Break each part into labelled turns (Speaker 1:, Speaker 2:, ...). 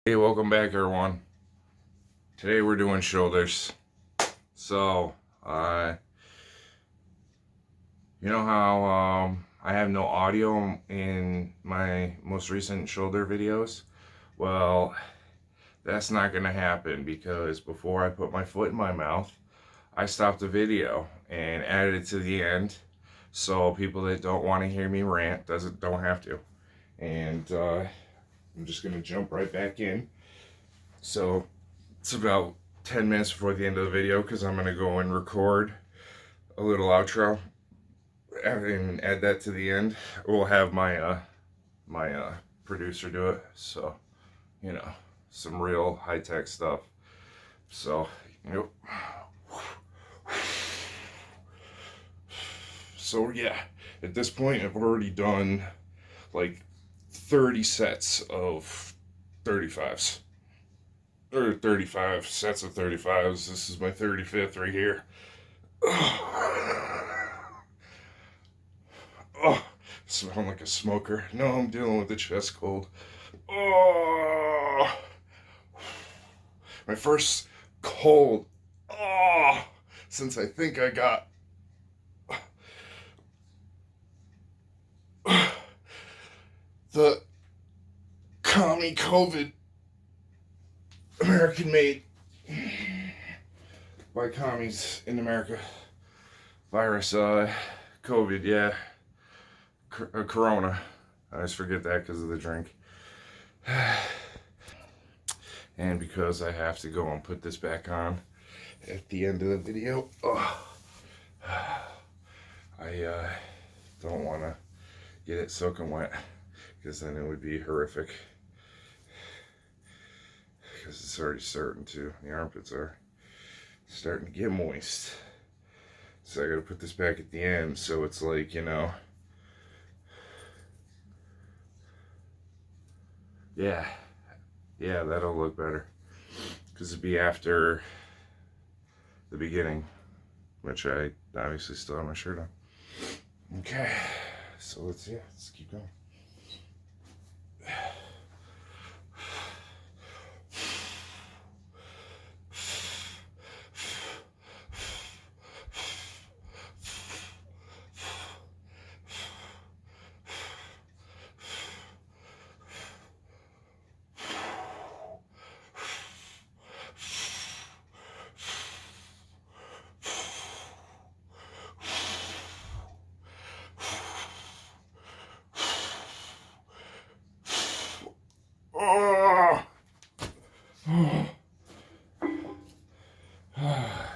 Speaker 1: Hey, welcome back, everyone. Today we're doing shoulders. So, you know how I have no audio in my most recent shoulder videos? Well, that's not gonna happen because before I put my foot in my mouth, I stopped the video and added it to the end, so people that don't want to hear me rant don't have to. And I'm just gonna jump right back in. So it's about 10 minutes before the end of the video because I'm going to go and record a little outro and add that to the end. We'll have my producer do it. So, you know, some real high-tech stuff. So, yep. So, yeah, at this point, I've already done like 30 sets of 35s. Or 35 sets of 35s. This is my 35th right here. Oh, smell like a smoker. No, I'm dealing with a chest cold. Oh, my first cold. Oh, since I think I got the commie COVID, American made by commies in America virus. COVID, yeah. Corona. I always forget that because of the drink. And because I have to go and put this back on at the end of the video. Oh, I don't want to get it soaking wet because then it would be horrific. Because it's already starting to. The armpits are starting to get moist. So I gotta put this back at the end so it's like, yeah, that'll look better. Because it'd be after the beginning, which I obviously still have my shirt on. Okay, so let's keep going. Oh! Oh! Oh!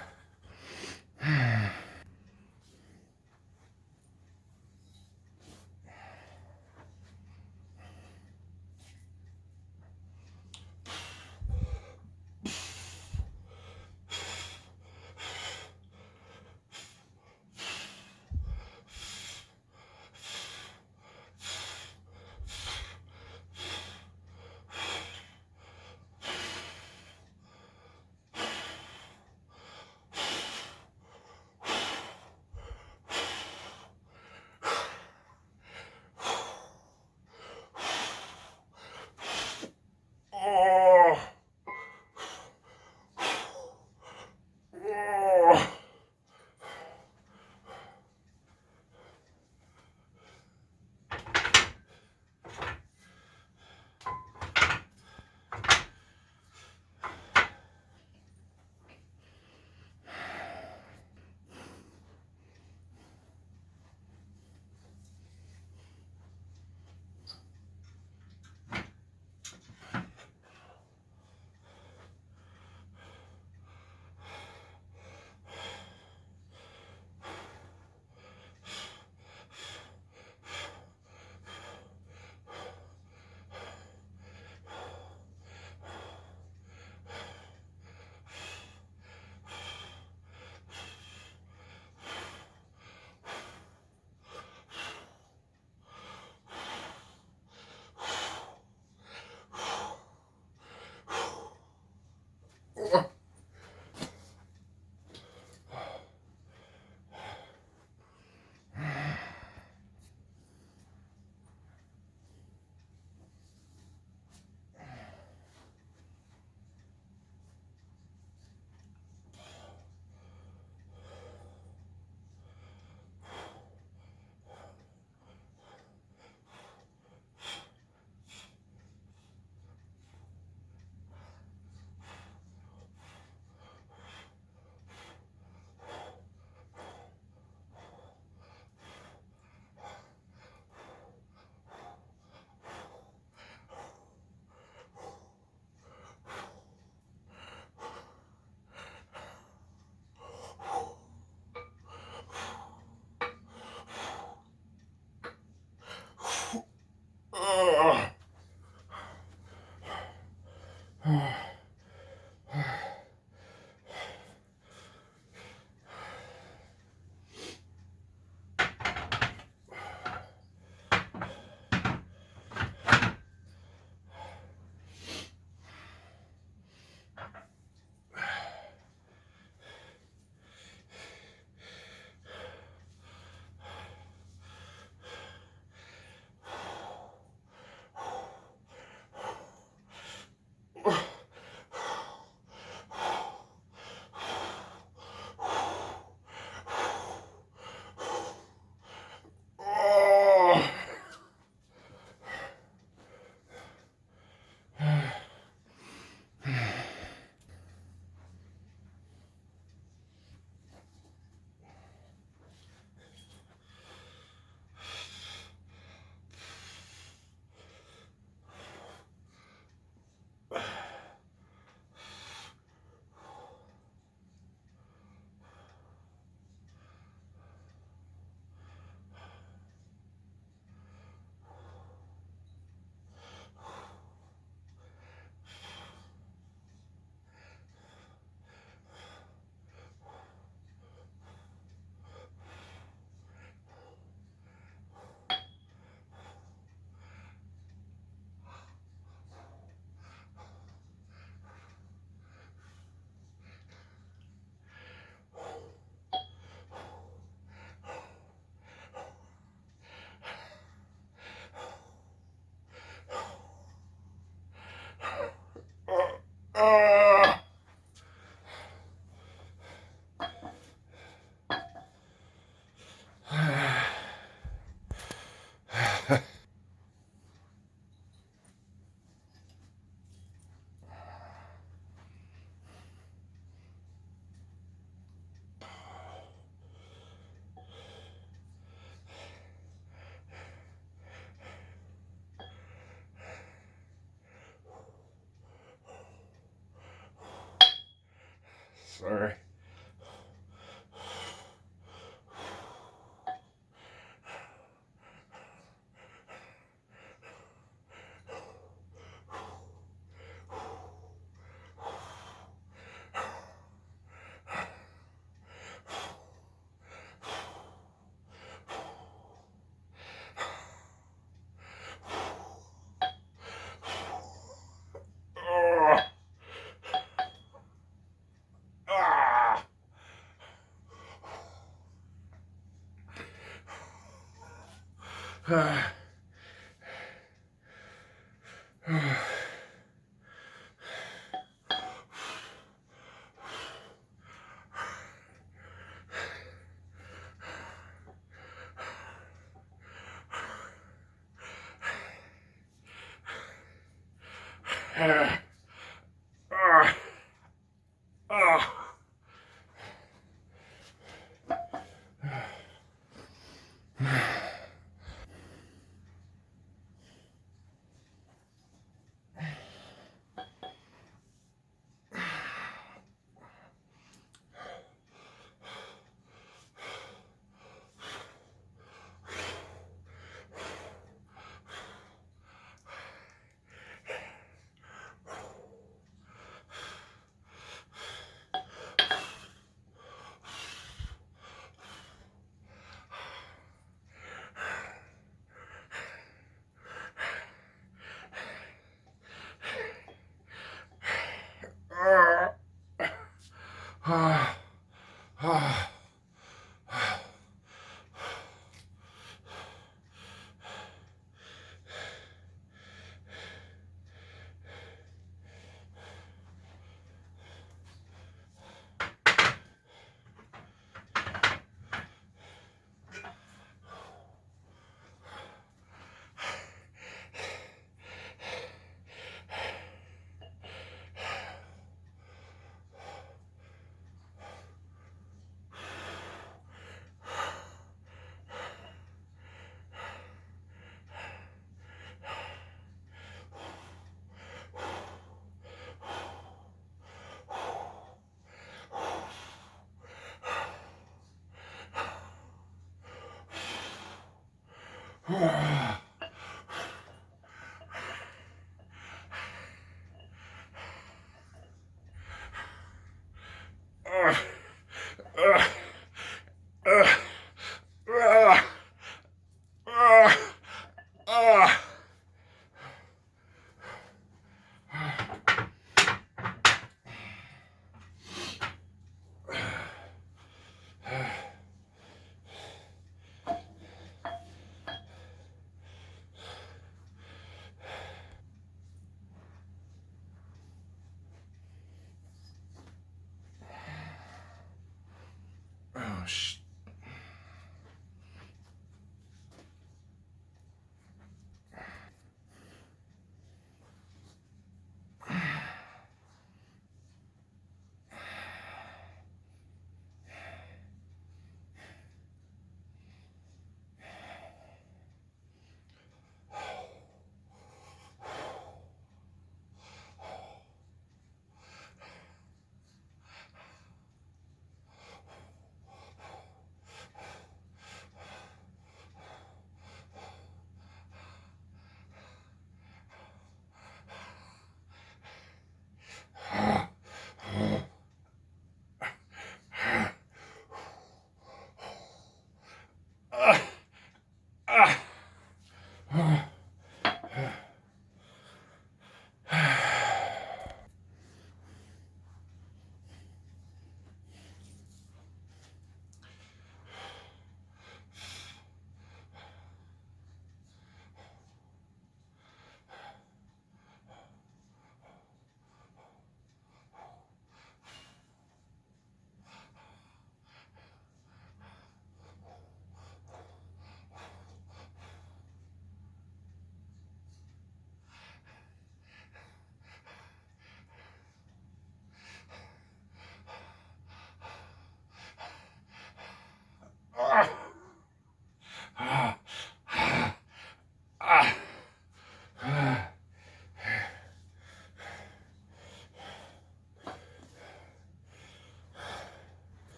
Speaker 1: Sorry.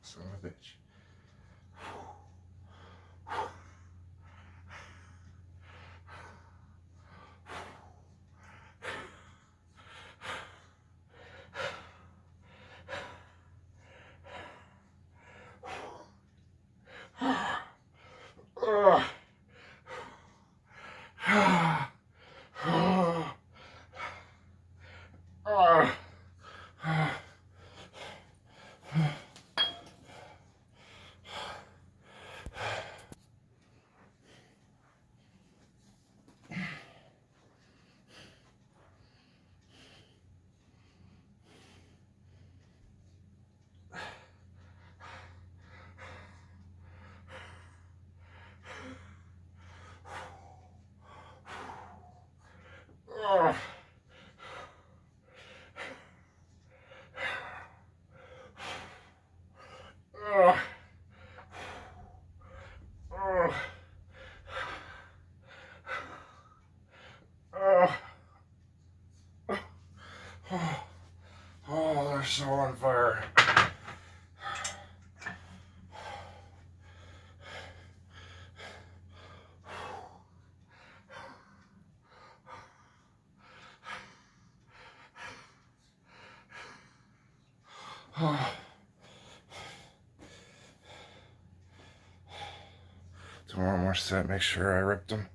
Speaker 1: Son of a bitch. Oh, they're so on fire. Do one more set, make sure I ripped them.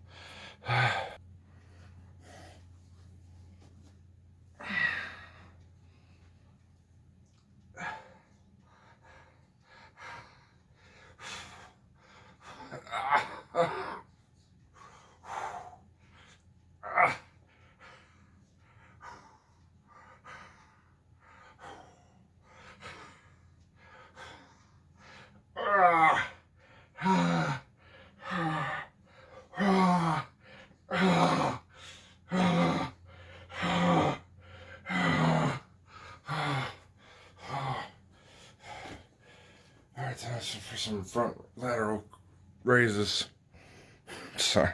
Speaker 1: For some front lateral raises. Sorry.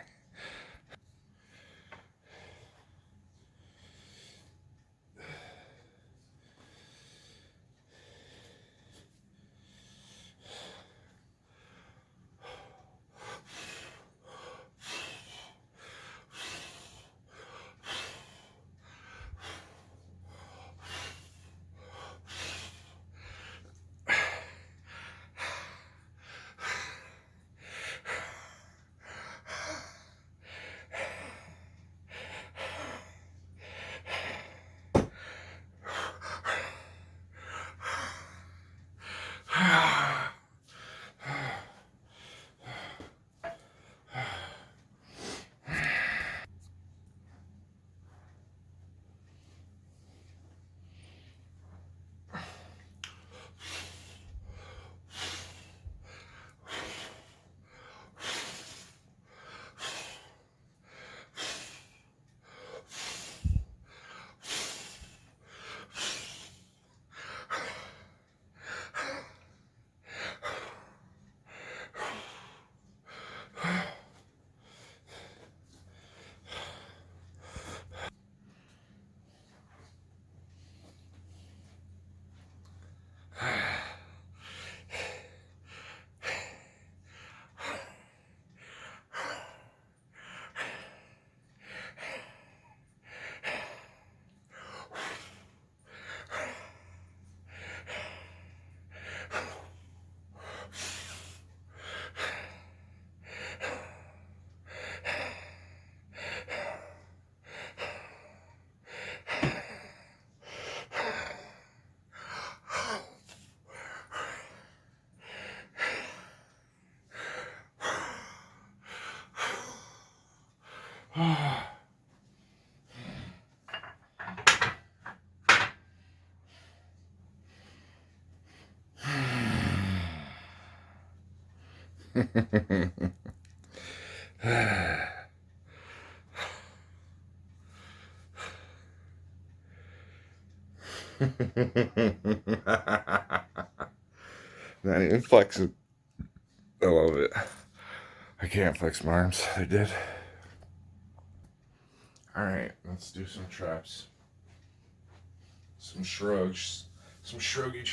Speaker 1: Not even flexing. I love it. I can't flex my arms. They're dead. Alright, let's do some traps. Some shrugs. Some shrugs.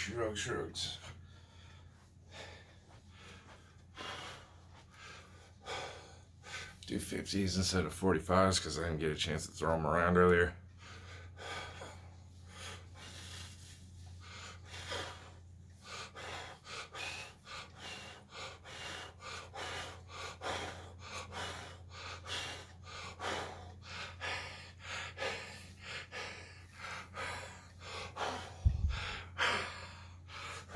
Speaker 1: Do 50s instead of 45s because I didn't get a chance to throw them around earlier.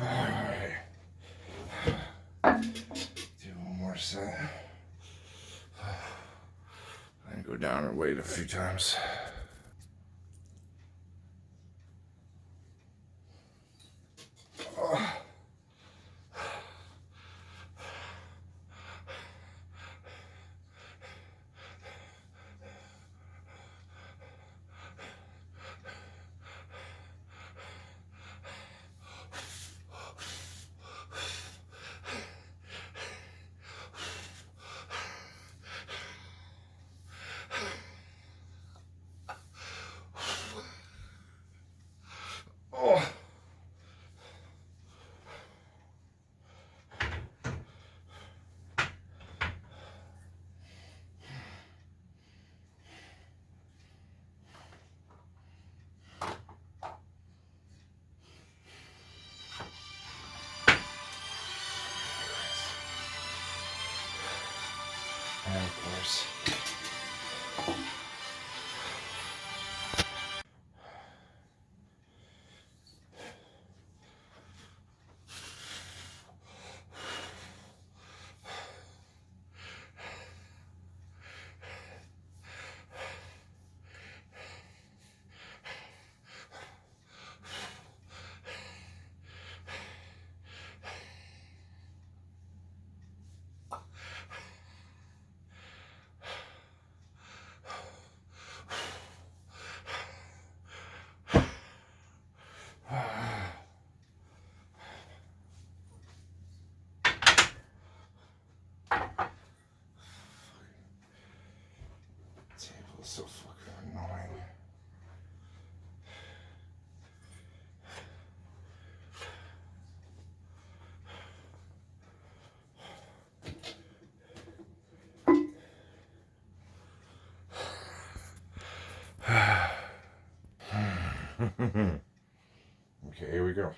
Speaker 1: Alright. Do one more set. And go down and wait a few times. So fucking annoying. Okay, here we go.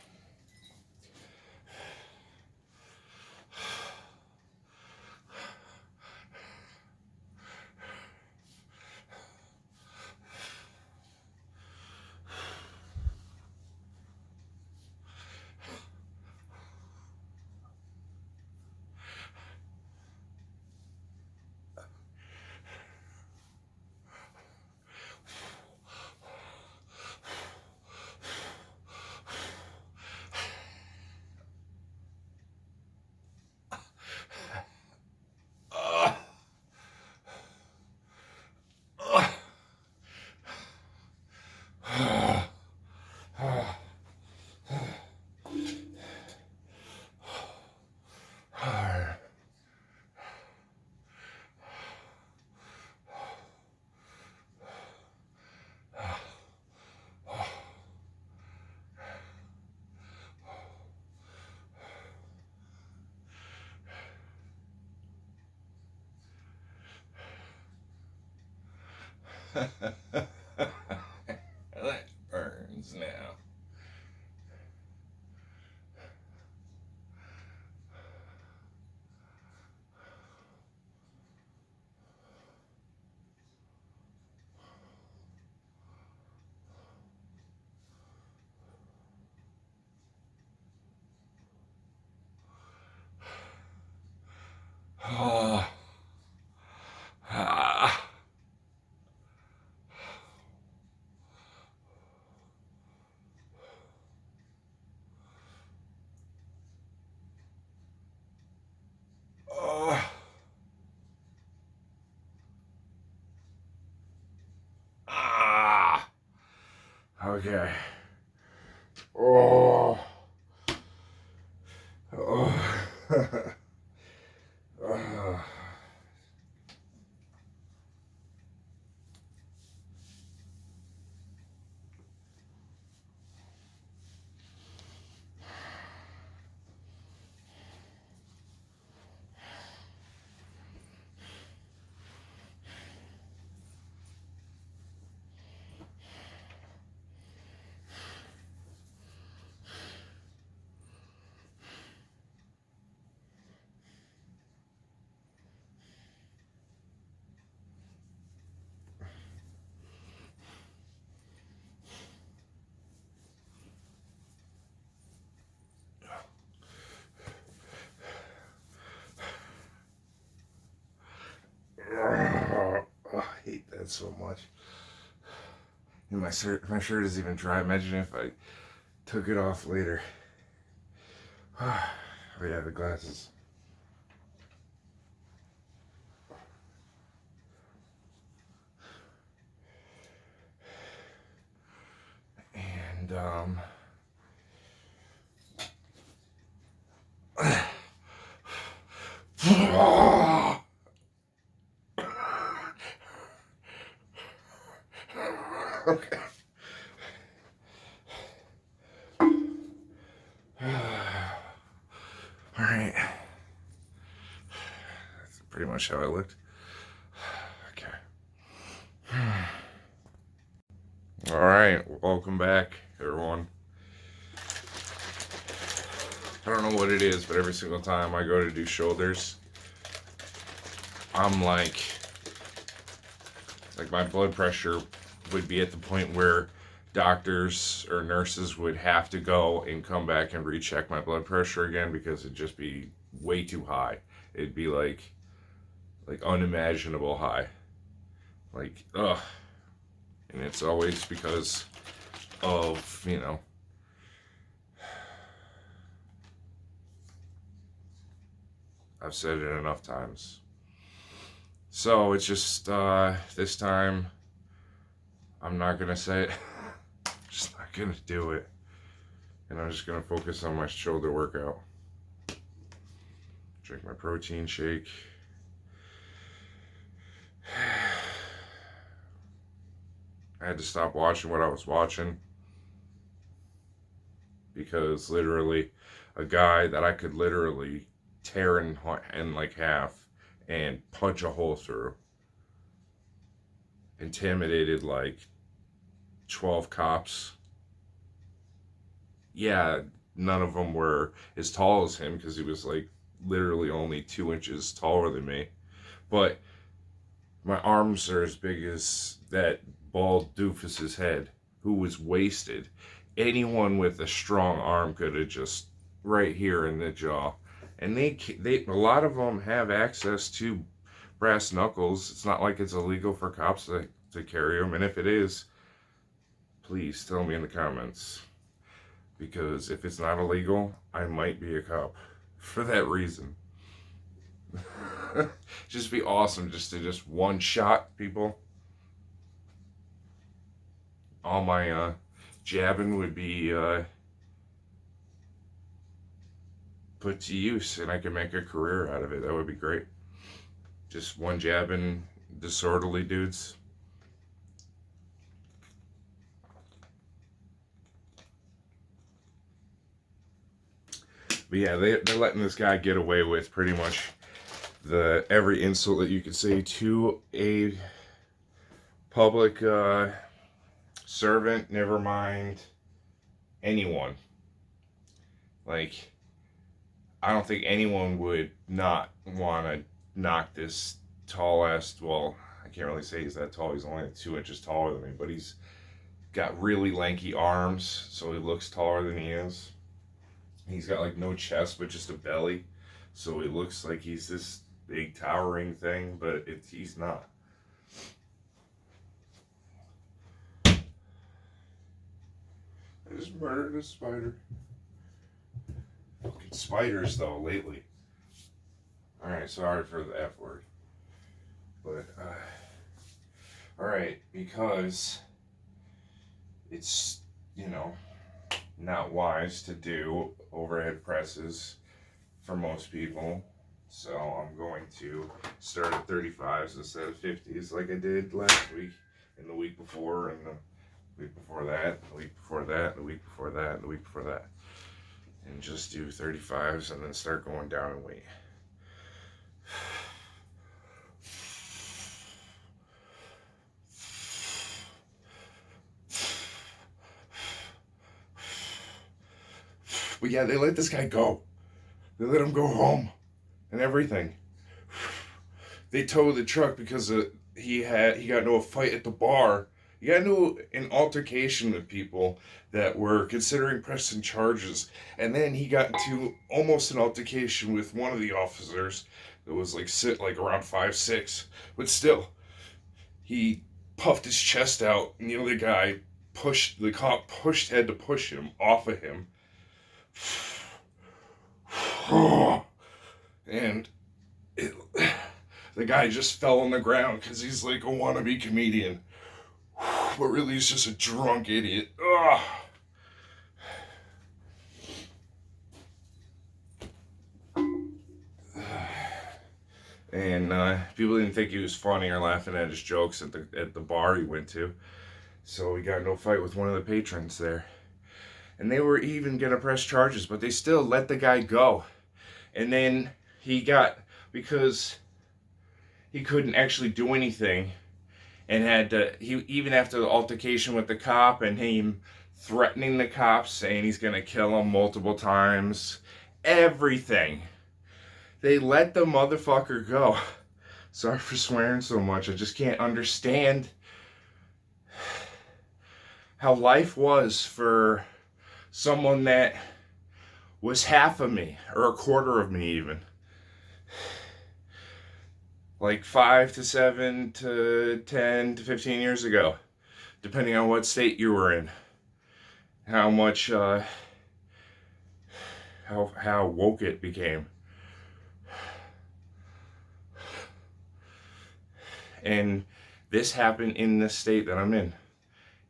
Speaker 1: That burns now. Oh. Ah. Oh. Ah. Okay. Oh. Oh. Oh. Oh, I hate that so much. And my shirt is even dry. Imagine if I took it off later. Oh yeah, the glasses. And okay. All right. That's pretty much how I looked. Okay. All right. Welcome back, everyone. I don't know what it is, but every single time I go to do shoulders, I'm like my blood pressure would be at the point where doctors or nurses would have to go and come back and recheck my blood pressure again because it'd just be way too high. It'd be like unimaginable high. Like, ugh. And it's always because of, I've said it enough times. So it's just, this time, I'm not going to say it. I'm just not going to do it. And I'm just going to focus on my shoulder workout. Drink my protein shake. I had to stop watching what I was watching because literally a guy that I could literally tear in like half and punch a hole through intimidated like 12 cops. Yeah, none of them were as tall as him because he was like literally only 2 inches taller than me. But my arms are as big as that bald doofus's head who was wasted. Anyone with a strong arm could have just right here in the jaw. And they a lot of them have access to brass knuckles. It's not like it's illegal for cops to carry them. And if it is, please tell me in the comments. Because if it's not illegal, I might be a cop for that reason. Just be awesome just to just one shot people. All my jabbing would be put to use and I could make a career out of it. That would be great. Just one jabbing disorderly dudes. But yeah, they're letting this guy get away with pretty much every insult that you could say to a public servant, never mind anyone. Like, I don't think anyone would not want to knock this tall ass, well, I can't really say he's that tall, he's only 2 inches taller than me, but he's got really lanky arms, so he looks taller than he is. He's got like no chest, but just a belly, so he looks like he's this big towering thing, but he's not. I just murdered a spider. Fucking spiders though lately. Alright, sorry for the F word. But alright, because it's, you know, not wise to do overhead presses for most people. So I'm going to start at 35s instead of 50s like I did last week and the week before and the week before that, the week before that, the week before that, and the week before that. And just do 35s and then start going down in weight. But yeah, they let this guy go. They let him go home and everything. They towed the truck because he got into a fight at the bar. He got into an altercation with people that were considering pressing charges. And then he got into almost an altercation with one of the officers that was like around 5'6". But still, he puffed his chest out and the other guy had to push him off of him. And the guy just fell on the ground because he's like a wannabe comedian. But really he's just a drunk idiot. Ugh. And people didn't think he was funny or laughing at his jokes at the bar he went to. So he got into a fight with one of the patrons there. And they were even going to press charges, but they still let the guy go. And then because he couldn't actually do anything, and even after the altercation with the cop and him threatening the cops, saying he's going to kill him multiple times, everything, they let the motherfucker go. Sorry for swearing so much, I just can't understand how life was for someone that was half of me, or a quarter of me even. Like 5 to 7 to 10 to 15 years ago, depending on what state you were in. How much, how woke it became. And this happened in the state that I'm in.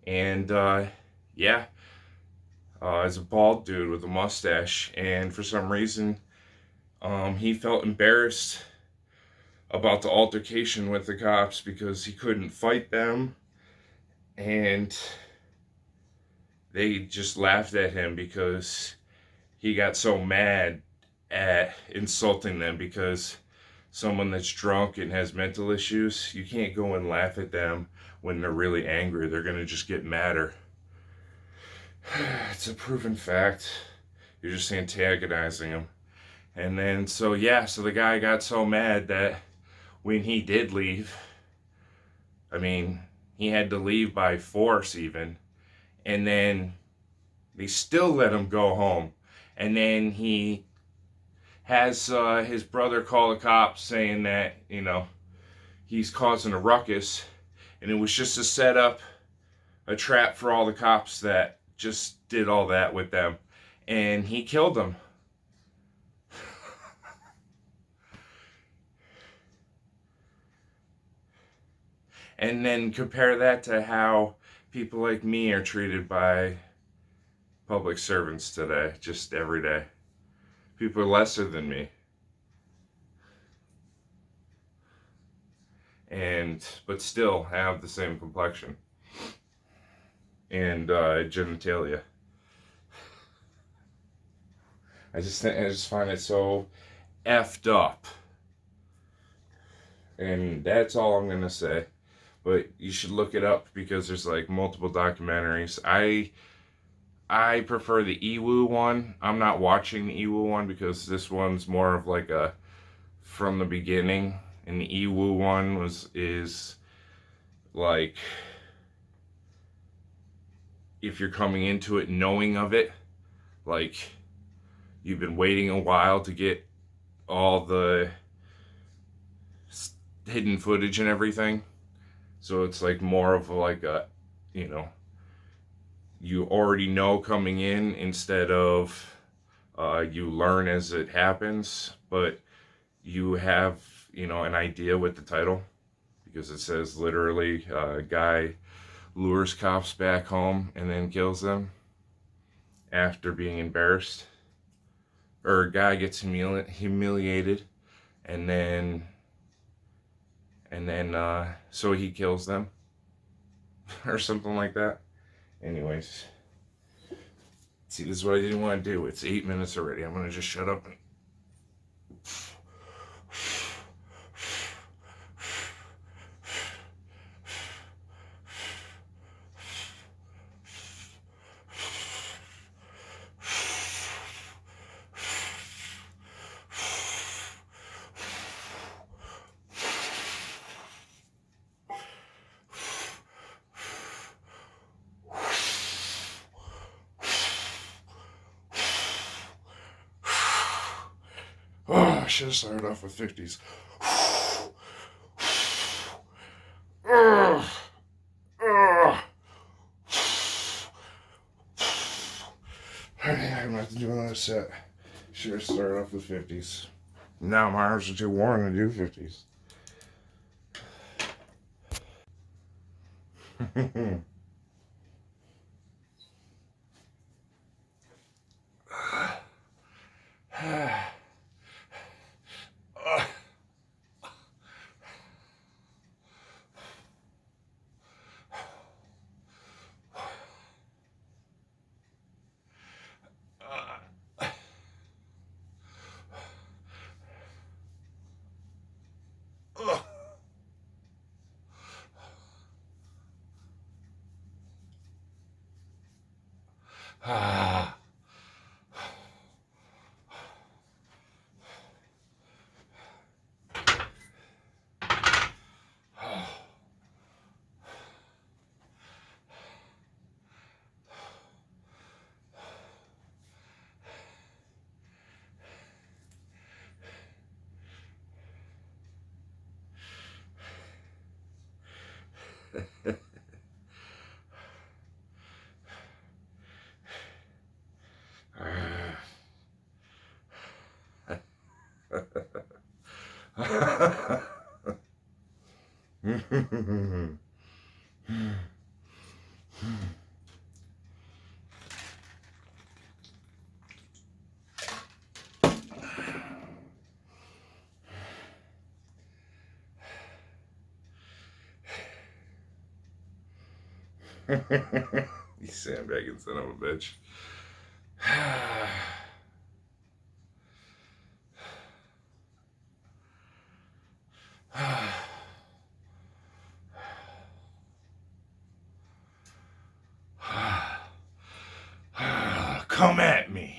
Speaker 1: And, yeah. As a bald dude with a mustache, and for some reason he felt embarrassed about the altercation with the cops because he couldn't fight them, And they just laughed at him because he got so mad at insulting them, because someone that's drunk and has mental issues, you can't go and laugh at them when they're really angry. They're going to just get madder. It's a proven fact. You're just antagonizing them. And then, so the guy got so mad that when he did leave, I mean, he had to leave by force even. And then they still let him go home. And then he has his brother call the cops saying that, he's causing a ruckus. And it was just to set up a trap for all the cops that just did all that with them. And he killed them. And then compare that to how people like me are treated by public servants today, just every day. People are lesser than me. But still have the same complexion and genitalia. I just find it so effed up. And that's all I'm gonna say. But you should look it up because there's like multiple documentaries. I prefer the Iwu one. I'm not watching the Iwu one because this one's more of like a from the beginning, and the Iwu one is like if you're coming into it knowing of it, like you've been waiting a while to get all the hidden footage and everything. So it's like more of like a, you already know coming in instead of you learn as it happens, but you have, an idea with the title, because it says literally a guy lures cops back home and then kills them after being embarrassed, or a guy gets humiliated and then so he kills them or something like that. Anyways, see, this is what I didn't want to do. It's 8 minutes already. I'm gonna just shut up and I should have started off with 50s. I'm gonna have to do another set. Should have started off with 50s. Now my arms are too worn to do 50s. You sandbagging son of a bitch. Come at me.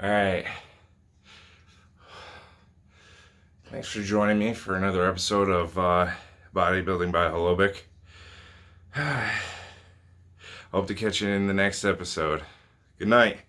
Speaker 1: Alright. Thanks for joining me for another episode of Bodybuilding by Holobic. Hope to catch you in the next episode. Good night.